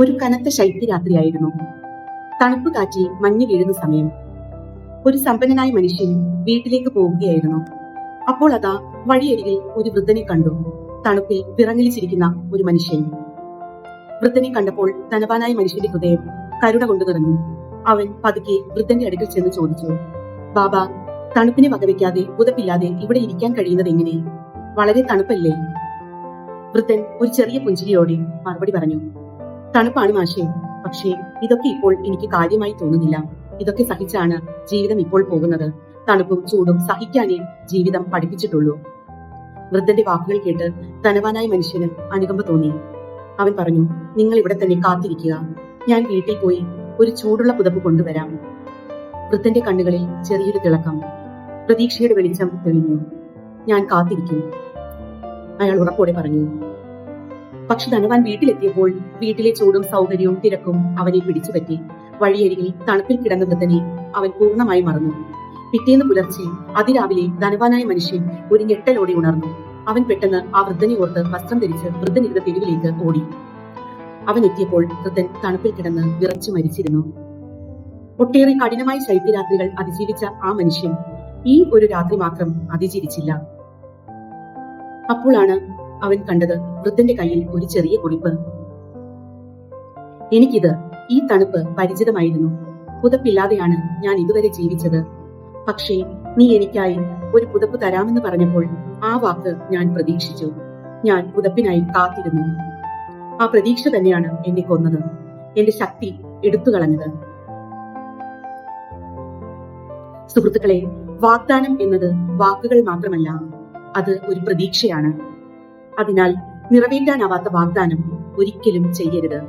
ഒരു കനത്ത ശൈത്യരാത്രിയായിരുന്നു. തണുപ്പ് കാറ്റിൽ മഞ്ഞ് വീഴുന്ന സമയം. ഒരു സമ്പന്നനായ മനുഷ്യൻ വീട്ടിലേക്ക് പോവുകയായിരുന്നു. അപ്പോൾ അതാ വഴിയരികിൽ ഒരു വൃദ്ധനെ കണ്ടു. തണുപ്പിൽ വിറങ്ങലിച്ചിരിക്കുന്ന ഒരു മനുഷ്യൻ. വൃദ്ധനെ കണ്ടപ്പോൾ ധനവാനായ മനുഷ്യന്റെ ഹൃദയം കരുണ കൊണ്ട് നിറഞ്ഞു. അവൻ പതുക്കെ വൃദ്ധന്റെ അടുക്കൽ ചെന്ന് ചോദിച്ചു, ബാബ, തണുപ്പിനെ വകവയ്ക്കാതെ പുതപ്പില്ലാതെ ഇവിടെ ഇരിക്കാൻ കഴിയുന്നത് എങ്ങനെ? വളരെ തണുപ്പല്ലേ? വൃദ്ധൻ ഒരു ചെറിയ പുഞ്ചിരിയോടെ മറുപടി പറഞ്ഞു, തണുപ്പാണ് മാഷേ, പക്ഷേ ഇതൊക്കെ ഇപ്പോൾ എനിക്ക് കാര്യമായി തോന്നുന്നില്ല. ഇതൊക്കെ സഹിച്ചാണ് ജീവിതം ഇപ്പോൾ പോകുന്നത്. തണുപ്പും ചൂടും സഹിക്കാനേ ജീവിതം പഠിപ്പിച്ചിട്ടുള്ളൂ. വൃദ്ധന്റെ വാക്കുകൾ കേട്ട് ധനവാനായ മനുഷ്യന് അനുകമ്പ തോന്നി. അവൻ പറഞ്ഞു, നിങ്ങൾ ഇവിടെ തന്നെ കാത്തിരിക്കുക. ഞാൻ വീട്ടിൽ പോയി ഒരു ചൂടുള്ള പുതപ്പ് കൊണ്ടുവരാം. വൃദ്ധന്റെ കണ്ണുകളിൽ ചെറിയൊരു തിളക്കം. പ്രതീക്ഷയുടെ വെളിച്ചം തെളിഞ്ഞു. ഞാൻ കാത്തിരിക്കും, അയാൾ ഉറപ്പോടെ പറഞ്ഞു. പക്ഷെ ധനവാൻ വീട്ടിലെത്തിയപ്പോൾ വീട്ടിലെ ചൂടും സൗകര്യവും തിരക്കും അവനെ പിടിച്ചുപറ്റി. വഴിയരികിൽ തണുപ്പിൽ കിടന്ന വൃദ്ധനെ അവൻ പൂർണ്ണമായി മറന്നു. പിറ്റേന്ന് പുലർച്ചെ അതിരാവിലെ ധനവാനായ മനുഷ്യൻ ഒരു ഞെട്ടലോടെ ഉണർന്നു. അവൻ പെട്ടെന്ന് ആ വൃദ്ധനെ ഓർത്ത് വസ്ത്രം ധരിച്ച് വൃദ്ധനിരുന്ന തെരുവിലേക്ക് ഓടി. അവൻ എത്തിയപ്പോൾ വൃദ്ധൻ തണുപ്പിൽ കിടന്ന് വിറച്ചു മരിച്ചിരുന്നു. ഒട്ടേറെ കഠിനമായ ശൈത്യരാത്രികൾ അതിജീവിച്ച ആ മനുഷ്യൻ ഈ ഒരു രാത്രി മാത്രം അതിജീവിച്ചില്ല. അപ്പോഴാണ് അവൻ കണ്ടത് വൃദ്ധന്റെ കയ്യിൽ ഒരു ചെറിയ കുറിപ്പ്. എനിക്കിത്, ഈ തണുപ്പ് പരിചിതമായിരുന്നു. പുതപ്പില്ലാതെയാണ് ഞാൻ ഇതുവരെ ജീവിച്ചത്. പക്ഷേ നീ എനിക്കായി ഒരു പുതപ്പ് തരാമെന്ന് പറഞ്ഞപ്പോൾ ആ വാക്ക് ഞാൻ പ്രതീക്ഷിച്ചു. ഞാൻ പുതപ്പിനായി കാത്തിരുന്നു. ആ പ്രതീക്ഷ തന്നെയാണ് എന്നെ കൊന്നത്, എന്റെ ശക്തി എടുത്തുകളഞ്ഞത്. സുഹൃത്തുക്കളെ, വാഗ്ദാനം എന്നത് വാക്കുകൾ മാത്രമല്ല, അത് ഒരു പ്രതീക്ഷയാണ്. അതിനാൽ നിറവേറ്റാനാവാത്ത വാഗ്ദാനം ഒരിക്കലും ചെയ്യരുത്.